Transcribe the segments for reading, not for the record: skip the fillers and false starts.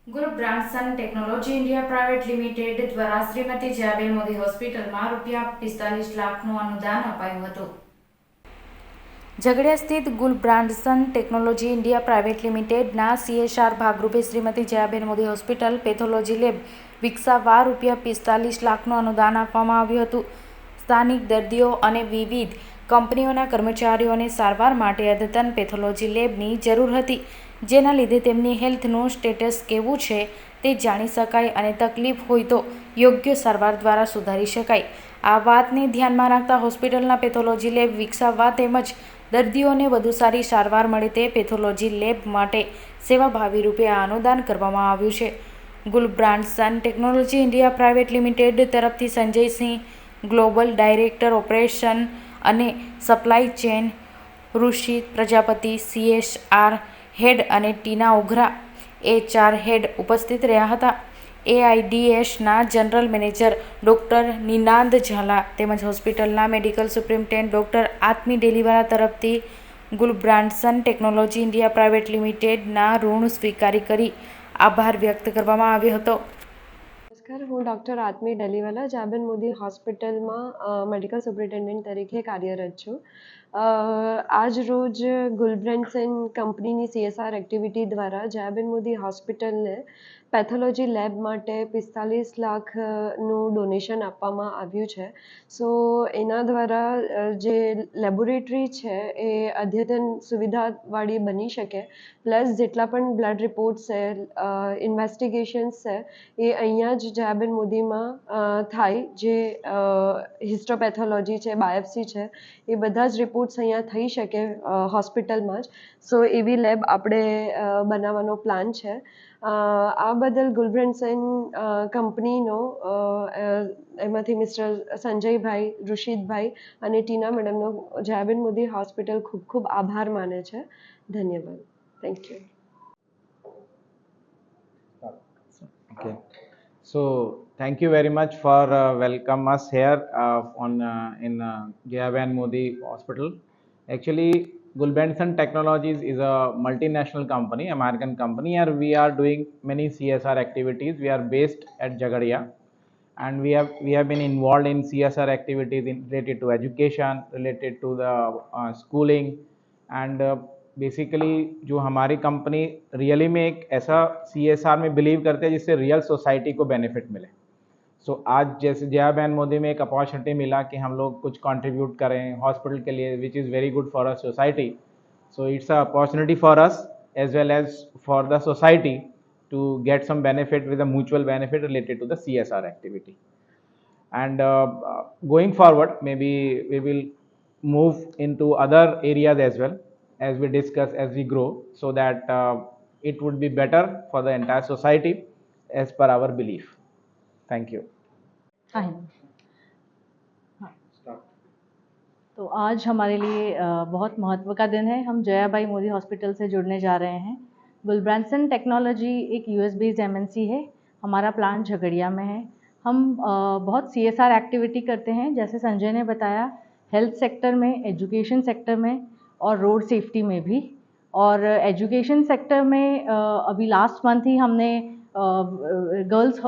ગુરુ બ્રાન્ડસન technology India private limited દ્વારા શ્રીમતી જયાબેન મોદી હોસ્પિટલમાં ₹45 લાખનું અનુદાન અપાયું હતું. ઝઘડિયા સ્થિત ગુલ બ્રાન્ડસન ટેકનોલોજી ઇન્ડિયા પ્રાઇવેટ લિમિટેડના CSR ભાગરૂપે Shrimati Jayaben Modi hospital pathology lab વિકસાવવા ₹45 લાખનું અનુદાન આપવામાં આવ્યું હતું. સ્થાનિક દર્દીઓ અને વિવિધ કંપનીઓના કર્મચારીઓને સારવાર માટે અદ્યતન પેથોલોજી લેબની જરૂર હતી, જેના લીધે તેમની હેલ્થનું સ્ટેટસ કેવું છે તે જાણી શકાય અને તકલીફ હોય તો યોગ્ય સારવાર દ્વારા સુધારી શકાય. આ વાતને ધ્યાનમાં રાખતા હોસ્પિટલના પેથોલોજી લેબ વિકસાવવા તેમજ દર્દીઓને વધુ સારી સારવાર મળે તે પેથોલોજી લેબ માટે સેવાભાવી રૂપે આ અનુદાન કરવામાં આવ્યું છે. ગુલ બ્રાન્ડસન ટેકનોલોજી ઇન્ડિયા પ્રાઇવેટ લિમિટેડ તરફથી સંજયસિંહ, ગ્લોબલ ડાયરેક્ટર ઓપરેશન અને સપ્લાય ચેન, ઋષિ પ્રજાપતિ, CSR હેડ અને ટીના ઓઘરા, HR હેડ ઉપસ્થિત રહ્યા હતા. AIDSના જનરલ મેનેજર ડોક્ટર નિનાંદ ઝાલા તેમજ હોસ્પિટલના medical superintendent doctor Atmi Deliwala તરફથી ગુલ બ્રાન્ડસન ટેકનોલોજી ઇન્ડિયા પ્રાઇવેટ લિમિટેડના ઋણ સ્વીકારી કરી આભાર વ્યક્ત કરવામાં આવ્યો હતો. નમસ્કાર, હું ડૉક્ટર આત્મી ડેલીવાલા જયાબેન મોદી હોસ્પિટલમાં મેડિકલ સુપ્રિન્ટેન્ડન્ટ તરીકે કાર્યરત છું. આજ રોજ ગુલ બ્રાન્ડસન કંપનીની CSR એક્ટિવિટી દ્વારા જયાબેન મોદી હોસ્પિટલને પેથોલોજી લેબ માટે 45 લાખનું ડોનેશન આપવામાં આવ્યું છે. સો એના દ્વારા જે લેબોરેટરી છે એ અદ્યતન સુવિધાવાળી બની શકે, પ્લસ જેટલા પણ બ્લડ રિપોર્ટ્સ છે, ઇન્વેસ્ટિગેશન્સ છે એ અહીંયા જ જયાબેન મોદીમાં થાય. જે હિસ્ટોપેથોલોજી છે, બાયોપ્સી છે, એ બધા જ રિપોર્ટ્સ અહીંયા થઈ શકે હોસ્પિટલમાં જ. સો એવી લેબ આપણે બનાવવાનો પ્લાન છે. આ બદલ ગુલ બ્રાન્ડસન કંપનીનો એમાંથી મિસ્ટર સંજયભાઈ, ઋષિતભાઈ અને ટીના મેડમનો જયાબેન મોદી હોસ્પિટલ ખૂબ ખૂબ આભાર માને છે. ધન્યવાદ. Thank you. Okay. So thank you very much for welcome us here in Jyaban Modi Hospital. Actually, Gul Branson Technologies is a multinational company, American company, and we are doing many CSR activities. We are based at Jagadia, and we have been involved in CSR activities related to education, related to the schooling, and basically जो हमारी company really में एक ऐसा CSR में believe करते हैं जिससे real society को बेनिफिट मिले. सो आज जैसे जयाबेन मोदी में एक अपॉर्चुनिटी मिला कि हम लोग कुछ कंट्रीब्यूट करें हॉस्पिटल के लिए, which is very good for a society. So it's a opportunity for us as well as for the society to get some benefit with a mutual benefit related to the CSR activity. And going forward, maybe we will move into other areas as well as we discuss as we grow, so that it would be better for the entire society as per our belief. Thank you. तो आज हमारे लिए बहुत महत्व का दिन है. हम जयाबाई मोदी हॉस्पिटल से जुड़ने जा रहे हैं. गुल ब्रांडसन टेक्नोलॉजी एक US बेस्ड MNC है. हमारा प्लांट झगड़िया में है. हम बहुत CSR एक्टिविटी करते हैं, जैसे संजय ने बताया, हेल्थ सेक्टर में, एजुकेशन सेक्टर में और रोड सेफ्टी में भी. और एजुकेशन सेक्टर में अभी लास्ट मंथ ही हमने गर्ल्स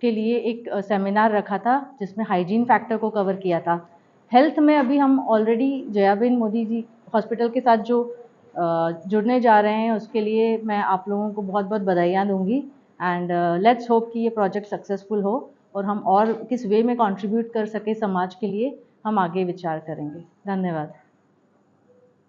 के लिए एक सेमिनार रखा था जिसमें हाइजीन फैक्टर को कवर किया था. हेल्थ में अभी हम ऑलरेडी जयाबेन मोदी जी हॉस्पिटल के साथ जो जुड़ने जा रहे हैं उसके लिए मैं आप लोगों को बहुत बहुत बधाइयाँ दूंगी. एंड लेट्स होप कि ये प्रोजेक्ट सक्सेसफुल हो और हम और किस वे में कंट्रीब्यूट कर सके समाज के लिए, हम आगे विचार करेंगे. धन्यवाद.